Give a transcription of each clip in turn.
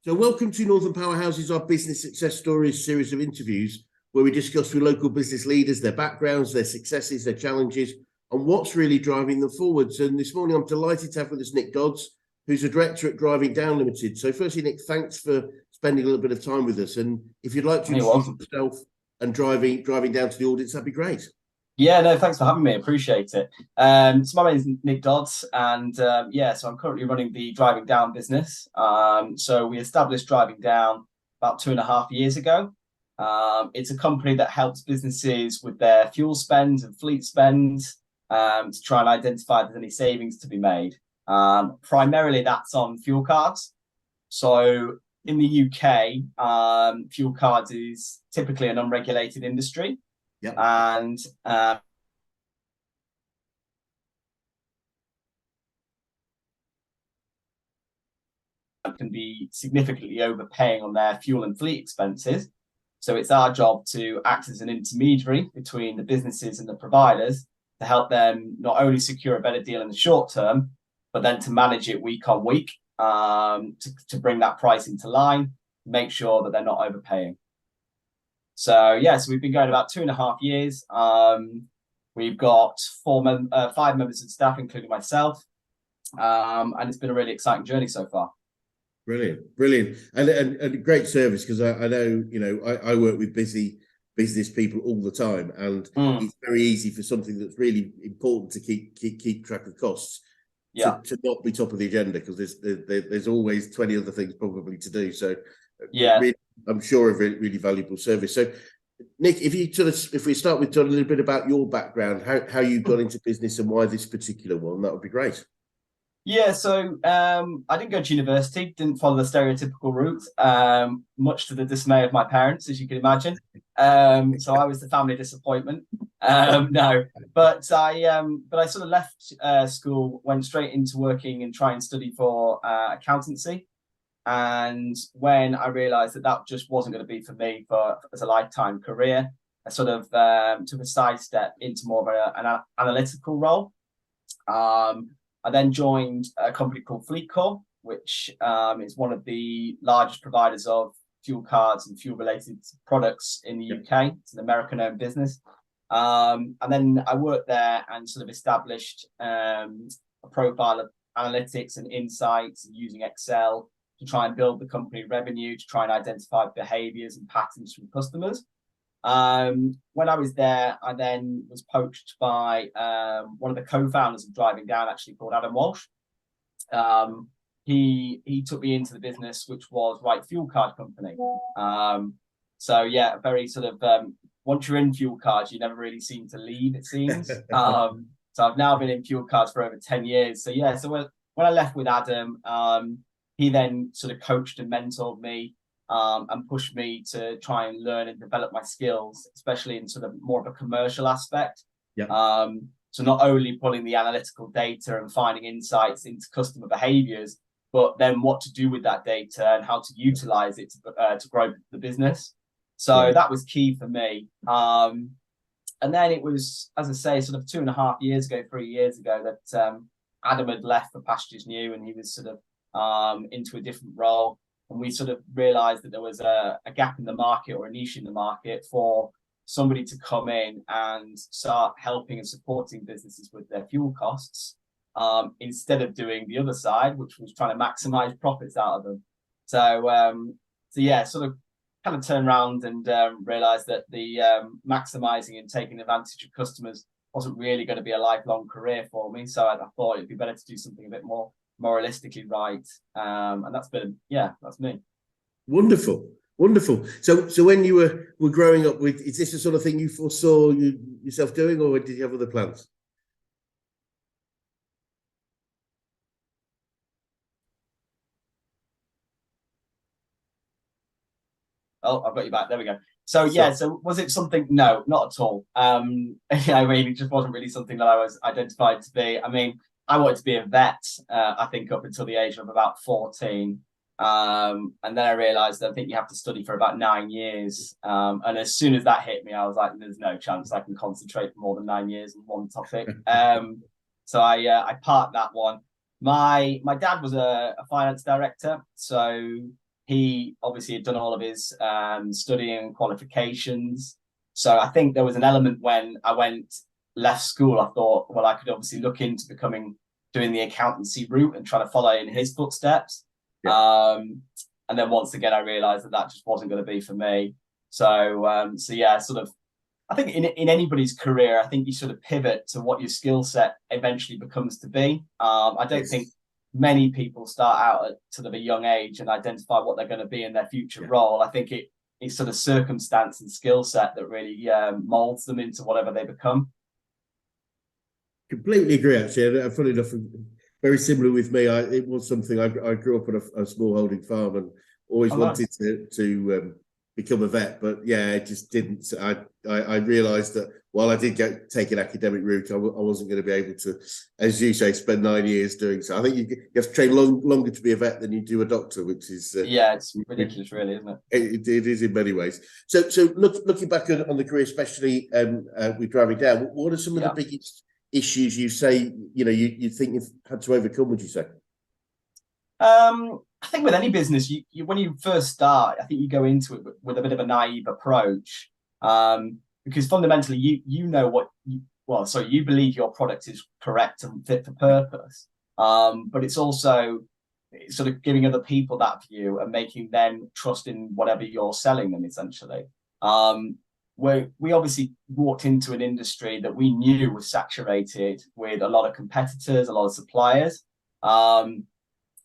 So welcome to Northern Powerhouses, our business success stories series of interviews where we discuss with local business leaders, their backgrounds, their successes, their challenges, and what's really driving them forwards. And this morning, I'm delighted to have with us Nick Dodds, who's a director at Driving Down Limited. So firstly, Nick, thanks for spending a little bit of time with us. And if you'd like to introduce yourself and driving down to the audience, that'd be great. Yeah, no, thanks for having me. Appreciate it. So my name is Nick Dodds, and so I'm currently running the Driving Down business. So we established Driving Down about 2.5 years ago. It's a company that helps businesses with their fuel spend and fleet spend to try and identify if there's any savings to be made. Primarily, that's on fuel cards. So in the UK, fuel cards is typically an unregulated industry. Yep. And can be significantly overpaying on their fuel and fleet expenses. So it's our job to act as an intermediary between the businesses and the providers to help them not only secure a better deal in the short term, but then to manage it week on week, to bring that price into line, make sure that they're not overpaying. So we've been going about 2.5 years. We've got 5 members of staff, including myself, and it's been a really exciting journey so far. Brilliant, and great service, because I know I work with busy business people all the time, and it's very easy for something that's really important to keep track of costs. To not be top of the agenda, because there's always 20 other things probably to do. So really, I'm sure a really valuable service. So Nick, if we start with John, a little bit about your background, how you got into business and why this particular one, that would be great. Yeah, so I didn't go to university, didn't follow the stereotypical route, much to the dismay of my parents, as you can imagine. So I was the family disappointment. But I sort of left school, went straight into working and trying to study for accountancy. And when I realised that just wasn't going to be for me as a lifetime career, I sort of took a sidestep into more of an analytical role. I then joined a company called FleetCor, which is one of the largest providers of fuel cards and fuel-related products in the UK. It's an American-owned business. And then I worked there and sort of established a profile of analytics and insights using Excel to try and build the company revenue, to try and identify behaviours and patterns from customers. When I was there, I then was poached by one of the co-founders of Driving Down, actually, called Adam Walsh. He took me into the business, which was Right Fuel Card Company. Very sort of once you're in fuel cards, you never really seem to leave, it seems. So I've now been in fuel cards for over 10 years. So when I left with Adam, he then sort of coached and mentored me. And pushed me to try and learn and develop my skills, especially in sort of more of a commercial aspect. So not only pulling the analytical data and finding insights into customer behaviors, but then what to do with that data and how to utilize it to grow the business. So that was key for me. And then it was, as I say, sort of 2.5 years ago, 3 years ago, that Adam had left for pastures new, and he was sort of into a different role. And we sort of realised that there was a gap in the market, or a niche in the market, for somebody to come in and start helping and supporting businesses with their fuel costs, instead of doing the other side, which was trying to maximise profits out of them. Sort of kind of turned around and realised that the maximising and taking advantage of customers wasn't really going to be a lifelong career for me. So I thought it'd be better to do something a bit more realistically right, and that's me. Wonderful. So when you were growing up, is this the sort of thing you foresaw yourself doing, or did you have other plans? Oh, I've got you back. There we go. So was it something? No, not at all. It just wasn't really something that I was identified to be. I wanted to be a vet, I think, up until the age of about 14. And then I realised that I think you have to study for about 9 years. And as soon as that hit me, I was like, there's no chance I can concentrate for more than 9 years on one topic. So I parked that one. My dad was a finance director. So he obviously had done all of his studying and qualifications. So I think there was an element when I left school, I thought, well, I could obviously look into doing the accountancy route and trying to follow in his footsteps. Yeah. And then once again, I realized that just wasn't going to be for me. So yeah, sort of, I think in anybody's career, I think you sort of pivot to what your skill set eventually becomes to be. I don't think many people start out at sort of a young age and identify what they're going to be in their future role. I think it's sort of circumstance and skill set that really molds them into whatever they become. Completely agree, actually. Funny enough, very similar with me. It was something I grew up on a small holding farm and always wanted to become a vet, but yeah, it just didn't. I realised that while I did take an academic route, I wasn't going to be able to, as you say, spend 9 years doing so. I think you have to train longer to be a vet than you do a doctor, which is it's ridiculous, really, isn't it? It is in many ways. So looking back on the career, especially with driving down, what are some of the biggest issues you say you think you've had to overcome? Would you say? I think with any business, you when you first start, I think you go into it with a bit of a naive approach, because fundamentally you know you believe your product is correct and fit for purpose, but it's also sort of giving other people that view and making them trust in whatever you're selling them, essentially. We obviously walked into an industry that we knew was saturated with a lot of competitors, a lot of suppliers.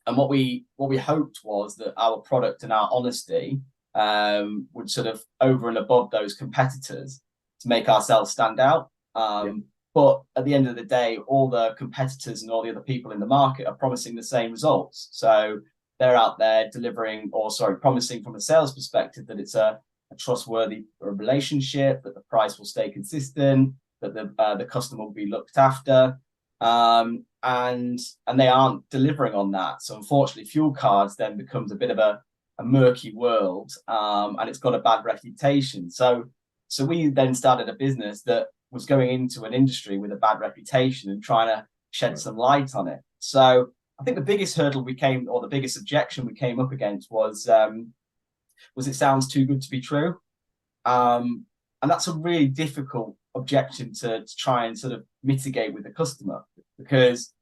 And what we hoped was that our product and our honesty would sort of over and above those competitors to make ourselves stand out. But at the end of the day, all the competitors and all the other people in the market are promising the same results. So they're out there promising from a sales perspective that it's a trustworthy relationship, that the price will stay consistent, that the customer will be looked after. And they aren't delivering on that. So unfortunately, fuel cards then becomes a bit of a murky world, and it's got a bad reputation. So we then started a business that was going into an industry with a bad reputation and trying to shed some light on it. So I think the biggest hurdle the biggest objection we came up against was it sounds too good to be true. And that's a really difficult objection to try and sort of mitigate with the customer, because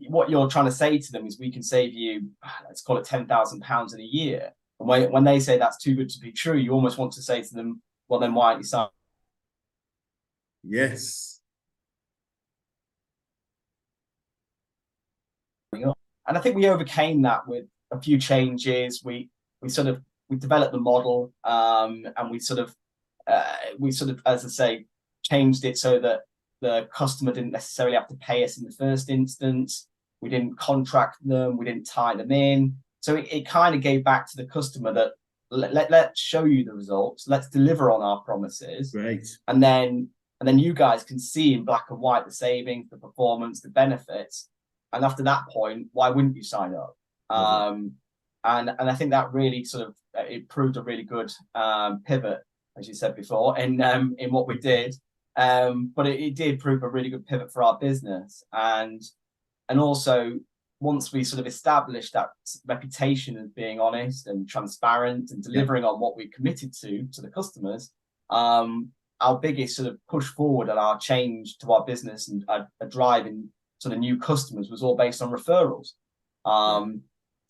what you're trying to say to them is, we can save you, let's call it £10,000 in a year. And when they say that's too good to be true, you almost want to say to them, well, then why aren't you signing? Yes. And I think we overcame that with a few changes. We developed the model, and we sort of, as I say, changed it so that the customer didn't necessarily have to pay us in the first instance. We didn't contract them. We didn't tie them in. So it kind of gave back to the customer that let's show you the results. Let's deliver on our promises. Right. And then you guys can see in black and white the savings, the performance, the benefits. And after that point, why wouldn't you sign up? And I think that really sort of it proved a really good pivot, as you said before, in what we did. But it did prove a really good pivot for our business. And also, once we sort of established that reputation of being honest and transparent and delivering on what we committed to the customers, our biggest sort of push forward and our change to our business and a drive in sort of new customers was all based on referrals.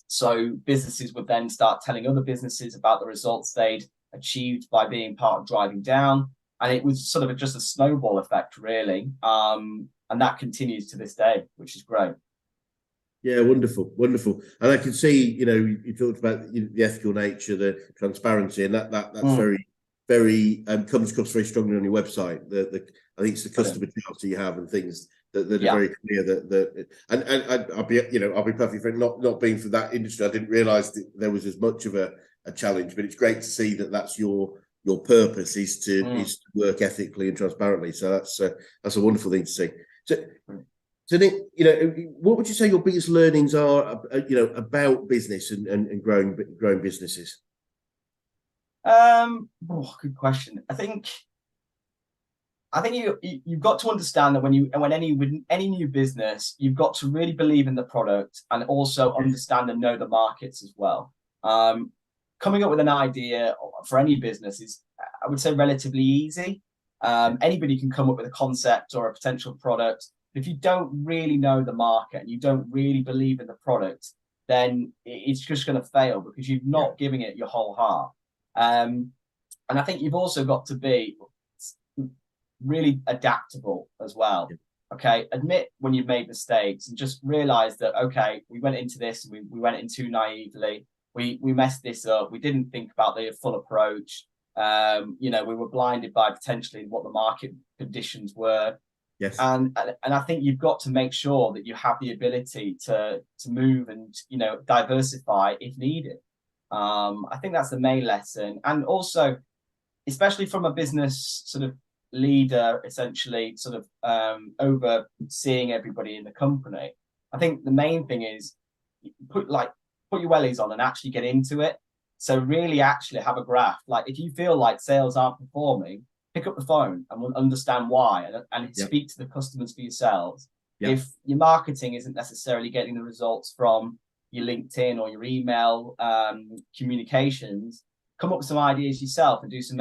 So businesses would then start telling other businesses about the results they'd achieved by being part of driving down. And it was sort of just a snowball effect, really. And that continues to this day, which is great. Yeah, wonderful. And I can see, you talked about the ethical nature, the transparency, and that's very comes across very strongly on your website. I think it's the customer charter you have and things that are very clear that and I'll be perfectly frank, not being from that industry, I didn't realise that there was as much of a challenge, but it's great to see that that's your purpose is to work ethically and transparently. So that's a wonderful thing to see. So Nick, what would you say your biggest learnings are, about business and growing businesses? Good question. I think you've got to understand that when any new business, you've got to really believe in the product and also understand and know the markets as well. coming up with an idea for any business is, I would say, relatively easy. Anybody can come up with a concept or a potential product. If you don't really know the market and you don't really believe in the product, then it's just going to fail because you've not giving it your whole heart. And I think you've also got to be really adaptable as well. Okay, admit when you've made mistakes and just realize that, okay, we went into this and we went in too naively. We messed this up. We didn't think about the full approach. We were blinded by potentially what the market conditions were. Yes. And I think you've got to make sure that you have the ability to move and, diversify if needed. I think that's the main lesson. And also, especially from a business sort of leader, essentially sort of overseeing everybody in the company, I think the main thing is put your wellies on and actually get into it. So really actually have a graph. Like if you feel like sales aren't performing, pick up the phone and understand why and speak to the customers for yourselves. If your marketing isn't necessarily getting the results from your LinkedIn or your email communications, come up with some ideas yourself and do some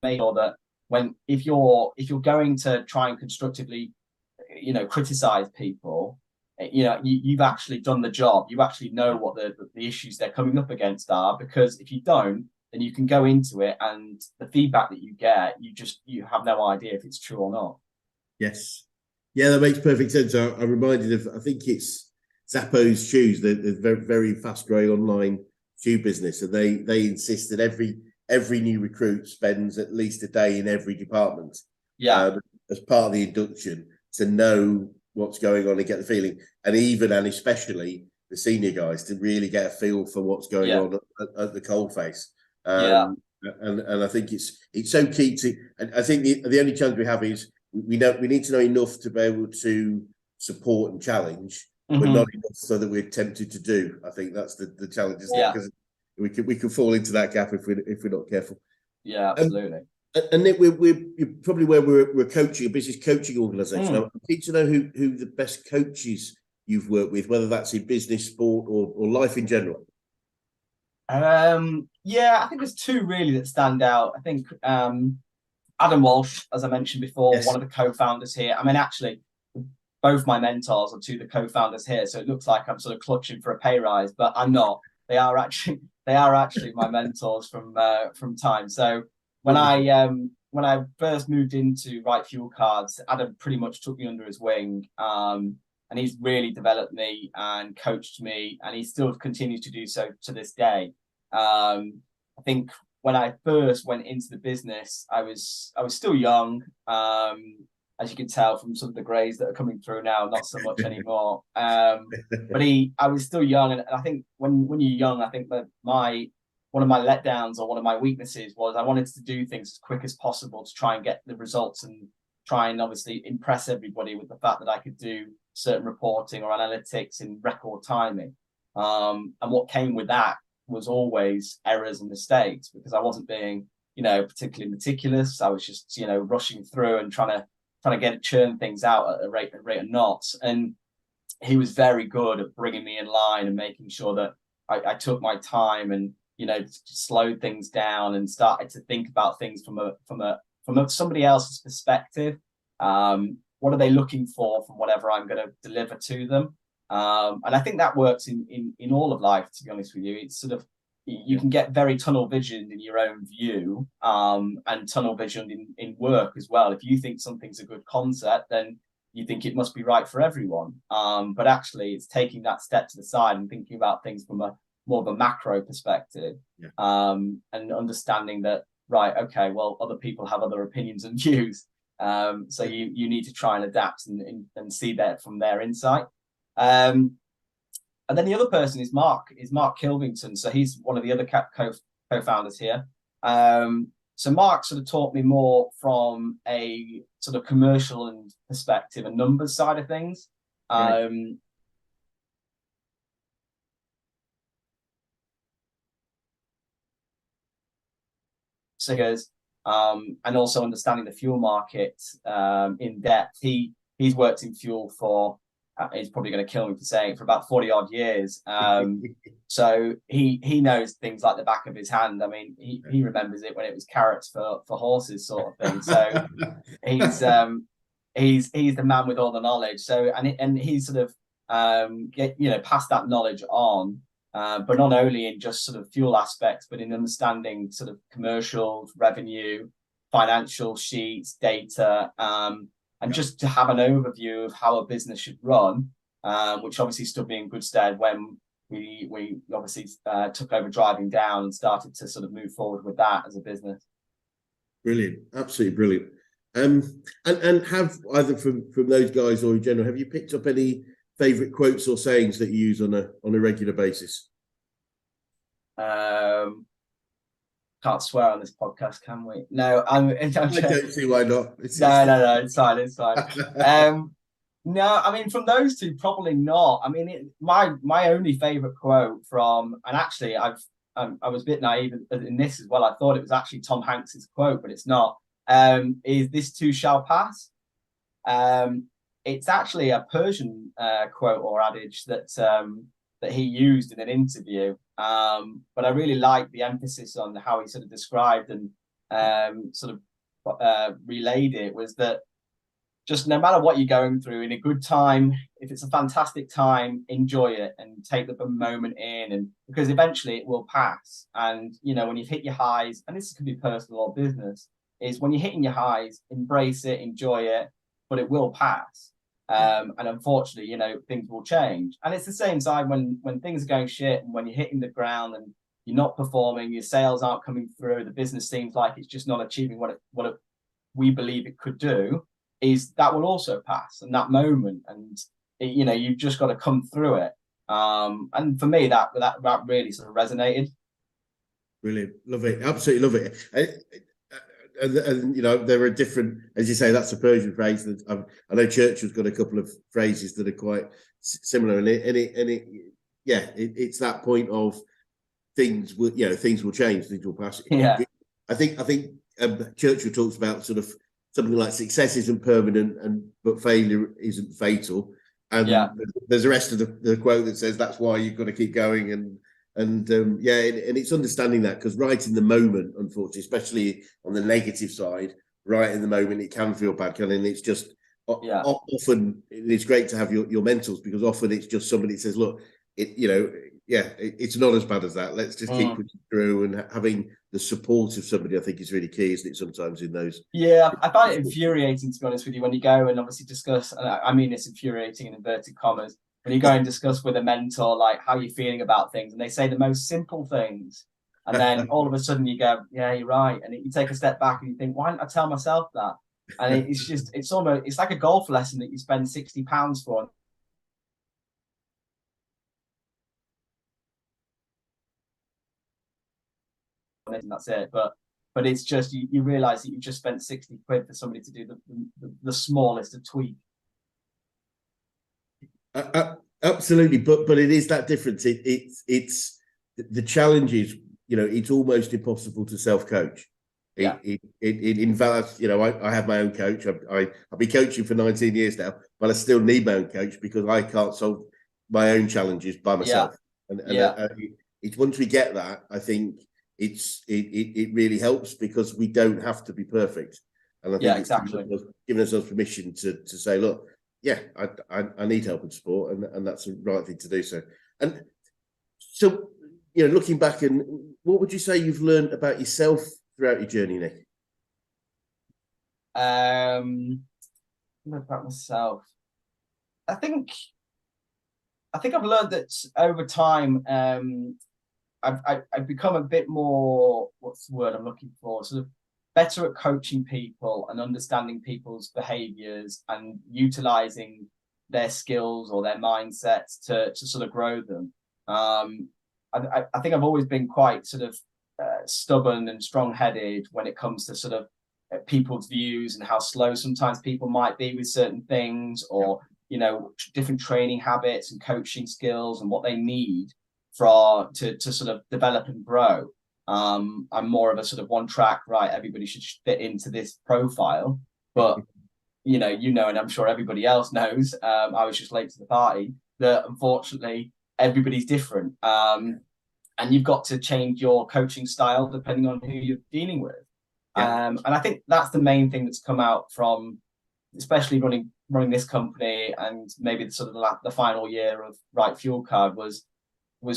make sure that if you're going to try and constructively criticize people, you've actually done the job. You actually know what the issues they're coming up against are, because if you don't, then you can go into it and the feedback that you get, you have no idea if it's true or not. Yes. Yeah, that makes perfect sense. I'm reminded of, I think it's Zappos shoes, the very, very fast growing online shoe business. And they insist that every new recruit spends at least a day in every department. As part of the induction, to know what's going on and get the feeling, and especially the senior guys, to really get a feel for what's going on at the coalface. And I think it's so key to. And I think the only challenge we have is we need to know enough to be able to support and challenge, but not enough so that we're tempted to do. I think that's the challenge, isn't it? Because we can fall into that gap if we're not careful. Yeah, absolutely. And Nick, we're probably where we're coaching, a business coaching organisation. I'm keen to know who the best coaches you've worked with, whether that's in business, sport, or life in general. I think there's two really that stand out. I think Adam Walsh, as I mentioned before, one of the co-founders here. I mean, actually, both my mentors are two of the co-founders here, so it looks like I'm sort of clutching for a pay rise, but I'm not. They are actually my mentors from time. So when I first moved into Right Fuel Cards, Adam pretty much took me under his wing, and he's really developed me and coached me, and he still continues to do so to this day. I think when I first went into the business, I was still young, as you can tell from some of the greys that are coming through now, not so much anymore. But I was still young, and I think when you're young, I think that one of my letdowns or one of my weaknesses was I wanted to do things as quick as possible to try and get the results and try and obviously impress everybody with the fact that I could do certain reporting or analytics in record timing. And what came with that was always errors and mistakes, because I wasn't being, particularly meticulous. I was just, rushing through and trying to churn things out at a rate of knots. And he was very good at bringing me in line and making sure that I took my time and, slowed things down and started to think about things from somebody else's perspective. What are they looking for from whatever I'm going to deliver to them? And I think that works in all of life, to be honest with you. It's sort of, you can get very tunnel visioned in your own view, and tunnel visioned in work as well. If you think something's a good concept, then you think it must be right for everyone. But actually, it's taking that step to the side and thinking about things from more of a macro perspective, and understanding that, right, okay, well, other people have other opinions and views. So you need to try and adapt and see that from their insight. And then the other person is Mark Kilvington. So he's one of the other co-founders here. So Mark sort of taught me more from a sort of commercial and perspective and numbers side of things. Figures, and also understanding the fuel market in depth. He he's worked in fuel for, he's probably going to kill me for saying it, for about 40 odd years. So he knows things like the back of his hand. I mean, he remembers it when it was carrots for horses, sort of thing. So he's the man with all the knowledge. So and he's sort of passed that knowledge on, but not only in just sort of fuel aspects, but in understanding sort of commercials, revenue, financial sheets, data, and just to have an overview of how a business should run, which obviously stood me in good stead when we obviously took over Driving Down and started to sort of move forward with that as a business. Brilliant, absolutely brilliant. And have either from those guys or in general, have you picked up any favourite quotes or sayings that you use on a regular basis? Can't swear on this podcast, can we? No, I don't see why not. No, it's fine. It's fine. No, I mean, from those two, probably not. I mean, my only favourite quote from, and actually, I was a bit naive in this as well. I thought it was actually Tom Hanks's quote, but it's not. Is "This too shall pass." It's actually a Persian quote or adage that he used in an interview. But I really like the emphasis on how he sort of described and relayed it, was that just no matter what you're going through, in a good time, if it's a fantastic time, enjoy it and take the moment in, and because eventually it will pass. And when you've hit your highs, and this can be personal or business, is when you're hitting your highs, embrace it, enjoy it, but it will pass. And unfortunately, things will change. And it's the same side when things are going shit, and when you're hitting the ground and you're not performing, your sales aren't coming through, the business seems like it's just not achieving what we believe it could do, is that will also pass, and that moment, and you've just got to come through it. And for me, that really sort of resonated. Brilliant, love it, absolutely love it. And there are different, as you say, that's a Persian phrase. That I know Churchill's got a couple of phrases that are quite similar, and it's that point of things will change, things will pass. Yeah, I think Churchill talks about sort of something like success isn't permanent, but failure isn't fatal. And there's the rest of the quote that says that's why you've got to keep going, and it's understanding that, because right in the moment, unfortunately, especially on the negative side, right in the moment, it can feel bad, and it's just often it's great to have your mentors, because often it's just somebody that says, look, it's not as bad as that. Let's just keep pushing through, and having the support of somebody, I think, is really key, isn't it? Sometimes in those. Yeah, I find it infuriating, to be honest with you, when you go and obviously discuss, and I mean it's infuriating in inverted commas, when you go and discuss with a mentor, like, how you're feeling about things, and they say the most simple things, and then all of a sudden you go, yeah, you're right, and you take a step back and you think, why didn't I tell myself that? And it's like a golf lesson that you spend £60 for. And that's it. But it's just you realize that you just spent 60 quid for somebody to do the smallest of tweak. Absolutely, but it is that difference. It's the challenge is, it's almost impossible to self-coach. In fact, I have my own coach. I've been coaching for 19 years now, but I still need my own coach, because I can't solve my own challenges by myself. It's once we get that, I think it really helps, because we don't have to be perfect. And I think exactly, giving ourselves permission to say, look, I need help and support, and that's the right thing to do. So, and so, looking back, and what would you say you've learned about yourself throughout your journey, Nick? About myself, I think I've learned that over time, I've become a bit more, what's the word I'm looking for, sort of better at coaching people and understanding people's behaviors and utilizing their skills or their mindsets to sort of grow them. I think I've always been quite sort of stubborn and strong-headed when it comes to sort of people's views and how slow sometimes people might be with certain things, or different training habits and coaching skills and what they need to sort of develop and grow. I'm more of a sort of one track, right, everybody should fit into this profile, but and I'm sure everybody else knows, I was just late to the party, that unfortunately everybody's different. And you've got to change your coaching style depending on who you're dealing with. And I think that's the main thing that's come out from, especially running this company, and maybe the sort of the final year of Right Fuel Card was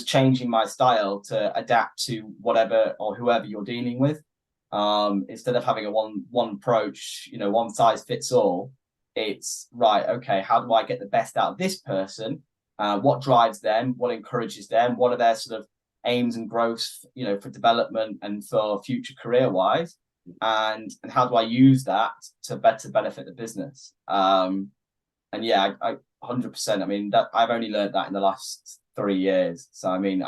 changing my style to adapt to whatever or whoever you're dealing with. Instead of having a one approach, one size fits all, it's right. Okay, how do I get the best out of this person? What drives them? What encourages them? What are their sort of aims and growth, for development and for future career wise? And how do I use that to better benefit the business? And yeah, I 100%. I mean, that I've only learned that in the last 3 years. So I mean,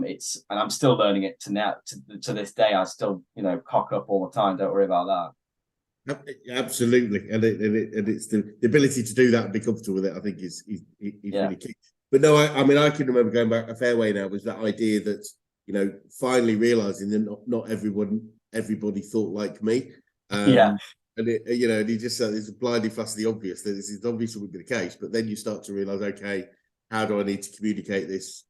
it's, and I'm still learning it to this day. I still, cock up all the time. Don't worry about that. Absolutely, and it's the ability to do that and be comfortable with it, I think is really key. But no, I mean, I can remember going back a fair way now, was that idea that, finally realizing that not everybody thought like me. And and you just said it's blindly flash the obvious, that this is obviously would be the case, but then you start to realize, okay, how do I need to communicate this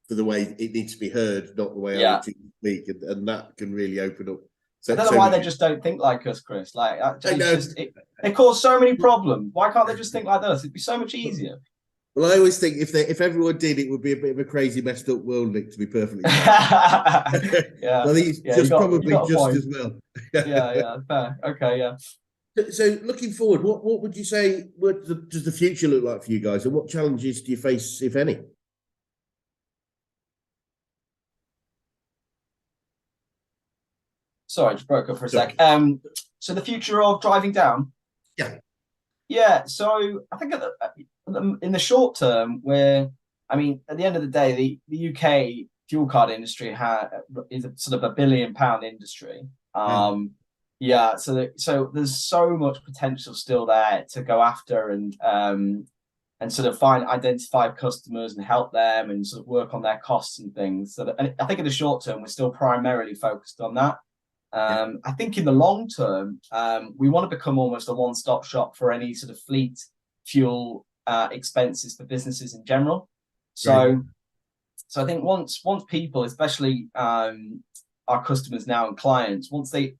for the way it needs to be heard, not the way I need to speak, and that can really open up. So, I don't know why they just don't think like us, Chris. Like, they cause so many problems. Why can't they just think like us? It'd be so much easier. Well, I always think if everyone did, it would be a bit of a crazy, messed up world, Nick, to be perfectly honest. I think it's just as well. Fair. Okay, yeah. So looking forward, what would you say, does the future look like for you guys, and what challenges do you face, if any? Sorry, I just broke up for a sec. So the future of driving down? Yeah. So I think in the short term, at the end of the day, the UK fuel card industry is a sort of £1 billion industry. So there's so much potential still there to go after, and sort of identify customers and help them, and sort of work on their costs and things. And I think in the short term, we're still primarily focused on that. I think in the long term, we want to become almost a one-stop shop for any sort of fleet fuel expenses for businesses in general. So I think once people, especially our customers now and clients, once they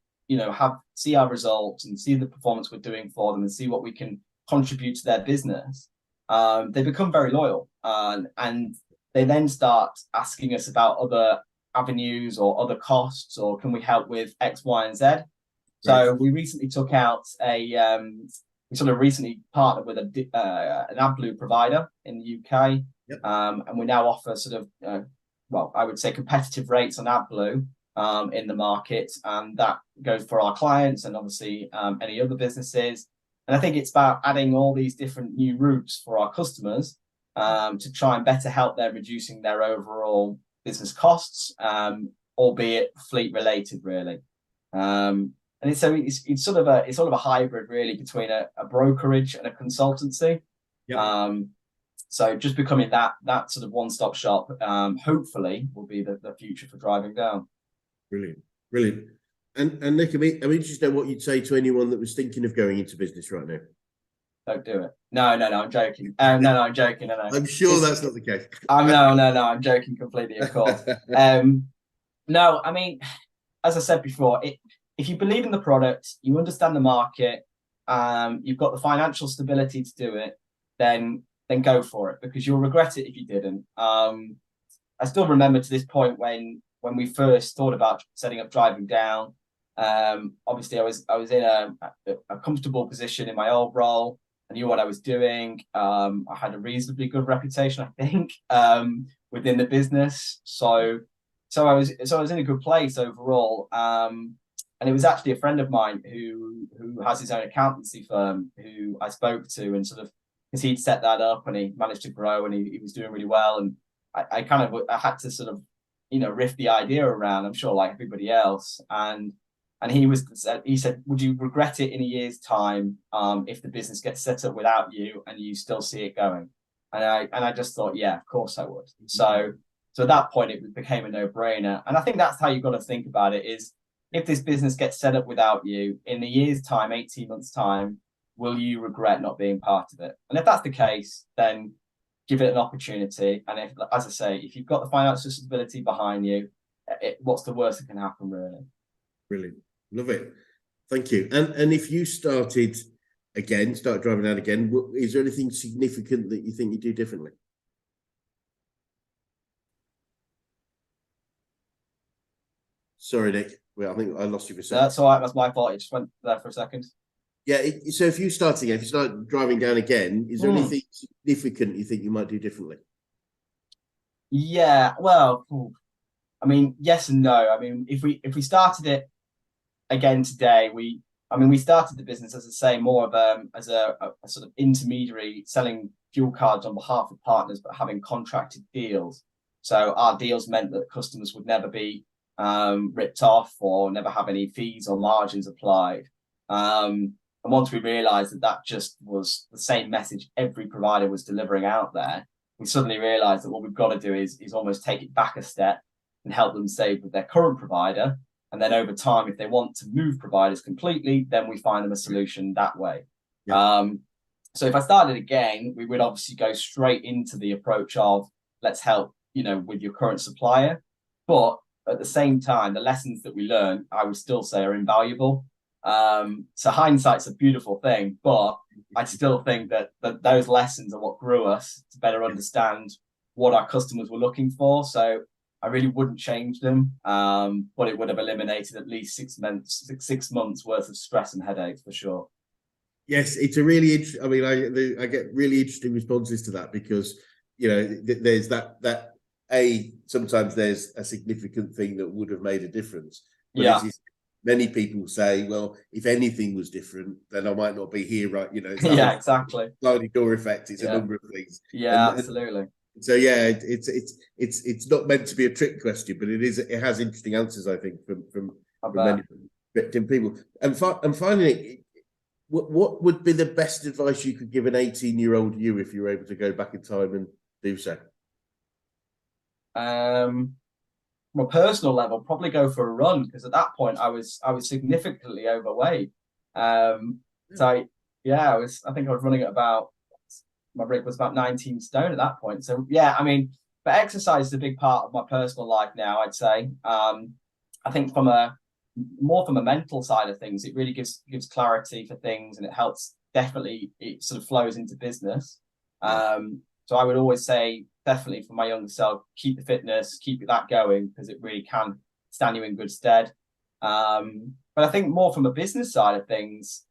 see our results and see the performance we're doing for them and see what we can contribute to their business, they become very loyal, and they then start asking us about other avenues or other costs, or can we help with X, Y, and Z. So we recently took out we sort of recently partnered with an AdBlue provider in the UK, and we now offer sort of I would say competitive rates on AdBlue in the market, and that goes for our clients and obviously any other businesses. And I think it's about adding all these different new routes for our customers to try and better help them reducing their overall business costs, albeit fleet related, really. And it's sort of a hybrid, really, between a brokerage and a consultancy. So just becoming that sort of one-stop shop, hopefully, will be the future for driving down. Brilliant. And Nick, I'm interested to know what you'd say to anyone that was thinking of going into business right now. Don't do it. No, I'm joking. No, I'm joking. No. I'm sure that's not the case. No, I'm joking completely, of course. No, I mean, as I said before, if you believe in the product, you understand the market, you've got the financial stability to do it, then go for it, because you'll regret it if you didn't. I still remember to this point when we first thought about setting up Driving Down. Obviously, I was in a comfortable position in my old role. I knew what I was doing. I had a reasonably good reputation, I think, within the business. So I was in a good place overall. And it was actually a friend of mine who has his own accountancy firm who I spoke to, and sort of, because he'd set that up and he managed to grow and he was doing really well. And I had to sort of, riff the idea around, I'm sure, like everybody else. And he said, would you regret it in a year's time if the business gets set up without you and you still see it going? And I just thought, yeah, of course I would. So at that point, it became a no-brainer. And I think that's how you've got to think about it, is if this business gets set up without you in a year's time, 18 months time, will you regret not being part of it? And if that's the case, then give it an opportunity. And if, as I say, if you've got the financial stability behind you, what's the worst that can happen, really? Brilliant. Love it. Thank you. And if you start driving down again, is there anything significant that you think you do differently? Sorry, Nick. Well, I think I lost you for a second. That's all right. That's my fault. It just went there for a second. Yeah. So if you start driving down again, is there anything significant you think you might do differently? Yeah. Well, I mean, yes and no. I mean, if we started it again today, we started the business, as I say, more of as a sort of intermediary selling fuel cards on behalf of partners, but having contracted deals. So our deals meant that customers would never be ripped off or never have any fees or margins applied. And once we realized that just was the same message every provider was delivering out there, we suddenly realized that what we've got to do is almost take it back a step and help them stay with their current provider. And then over time, if they want to move providers completely, then we find them a solution that way. Yeah. So if I started again, we would obviously go straight into the approach of let's help, with your current supplier. But at the same time, the lessons that we learn, I would still say are invaluable. So hindsight's a beautiful thing, but I still think that those lessons are what grew us to better understand what our customers were looking for. So I really wouldn't change them, but it would have eliminated at least 6 months worth of stress and headaches for sure. Yes, it's a really interesting. I mean, I get really interesting responses to that because there's that sometimes there's a significant thing that would have made a difference. But many people say, well, if anything was different, then I might not be here, right? It's exactly. Sliding door effect. It's a number of things. Yeah, absolutely. So yeah, it's not meant to be a trick question, but it has interesting answers, I think, from many different people. And finally, what would be the best advice you could give an 18-year-old you if you were able to go back in time and do so? From a personal level, probably go for a run because at that point I was significantly overweight. I think I was running at my rig was about 19 stone at that point. So yeah, I mean, but exercise is a big part of my personal life now, I'd say. I think from a mental side of things, it really gives clarity for things and it helps. Definitely, it sort of flows into business. So I would always say, definitely for my younger self, keep the fitness, keep that going because it really can stand you in good stead. But I think more from a business side of things,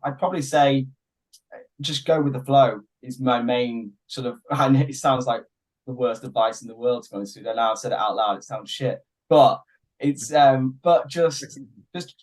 I'd probably say just go with the flow is my main sort of. And it sounds like the worst advice in the world, to be honest with you. Now I've said it out loud, it sounds shit, but it's but just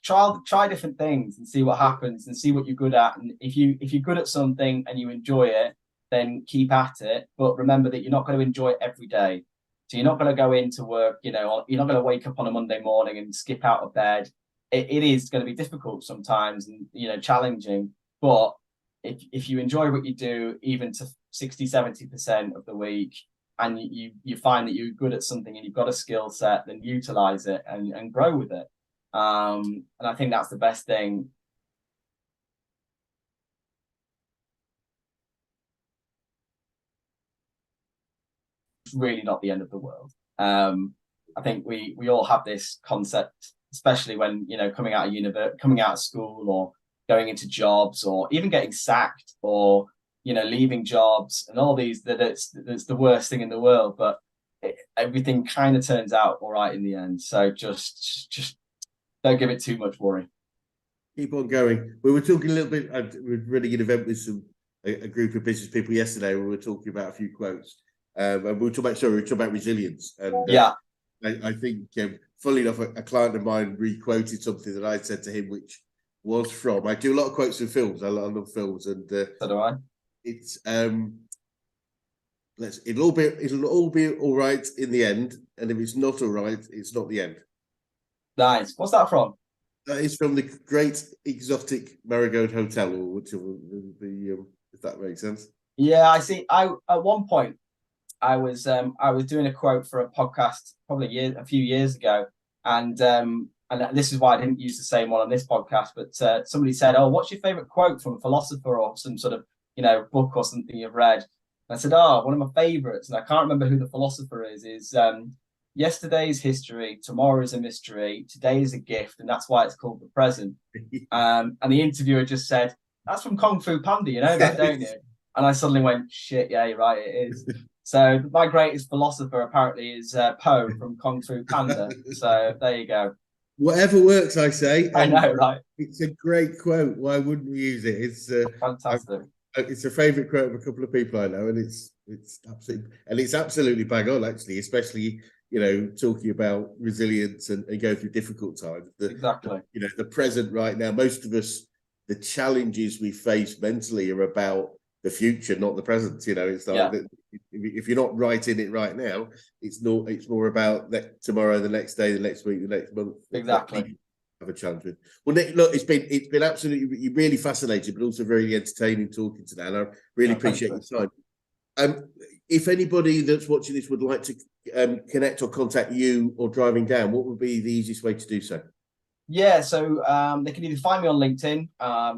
try different things and see what happens and see what you're good at. And if you're good at something and you enjoy it, then keep at it. But remember that you're not going to enjoy it every day. So you're not going to go into work, you're not going to wake up on a Monday morning and skip out of bed. It is going to be difficult sometimes and, challenging. But if you enjoy what you do, even to 60-70% of the week, and you find that you're good at something and you've got a skill set, then utilize it and grow with it. And I think that's the best thing. It's really not the end of the world. I think we all have this concept, especially when coming out of school, or going into jobs, or even getting sacked, or leaving jobs, and all these that it's the worst thing in the world. But everything kind of turns out all right in the end. So just don't give it too much worry. Keep on going. We were talking a little bit. We were running an event with a group of business people yesterday. We were talking about a few quotes. And we were talking about resilience. And I think, funnily enough, a client of mine re-quoted something that I said to him, which was from. I do a lot of quotes in films. I love films, and so do I. It's it'll all be all right in the end, and if it's not all right, it's not the end. Nice. What's that from? That is from the Great Exotic Marigold Hotel, or whichever if that makes sense. Yeah, I see. At one point I was doing a quote for a podcast probably a few years ago, and and this is why I didn't use the same one on this podcast, but somebody said, "Oh, what's your favorite quote from a philosopher or some sort of, book or something you've read?" And I said, "Oh, one of my favorites," and I can't remember who the philosopher is yesterday's history, tomorrow is a mystery, today is a gift, and that's why it's called the present. And the interviewer just said, "That's from Kung Fu Panda, you know that, don't you?" And I suddenly went, "Shit, yeah, you're right, it is." So my greatest philosopher apparently is Po from Kung Fu Panda. So there you go. Whatever works, I say. I know, right? It's a great quote. Why wouldn't we use it? It's fantastic. It's a favourite quote of a couple of people I know, and it's absolutely bang on, actually, especially talking about resilience and go through difficult times. Exactly. The present right now. Most of us, the challenges we face mentally are about the future, not the present. It's like if you're not right in it right now, it's more about that tomorrow, the next day, the next week, the next month. Exactly. Have a challenge with. Well, Nick, look, it's been absolutely really fascinating, but also very entertaining talking to that. And I really appreciate your time. If anybody that's watching this would like to connect or contact you or Driving Down, what would be the easiest way to do so? Yeah, so they can either find me on LinkedIn,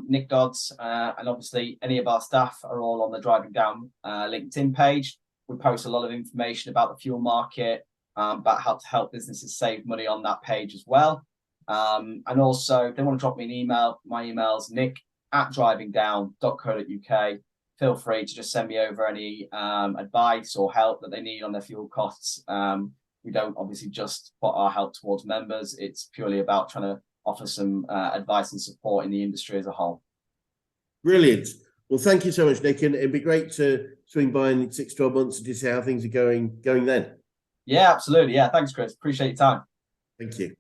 Nick Dodds, and obviously any of our staff are all on the Driving Down LinkedIn page. We post a lot of information about the fuel market, about how to help businesses save money on that page as well. And also, if they want to drop me an email, my email's nick@drivingdown.co.uk. Feel free to just send me over any advice or help that they need on their fuel costs. We don't obviously just put our help towards members. It's purely about trying to offer some advice and support in the industry as a whole. Brilliant. Well, thank you so much, Nick. And it'd be great to swing by in 6 to 12 months and just see how things are going then. Yeah, absolutely. Yeah, thanks, Chris. Appreciate your time. Thank you.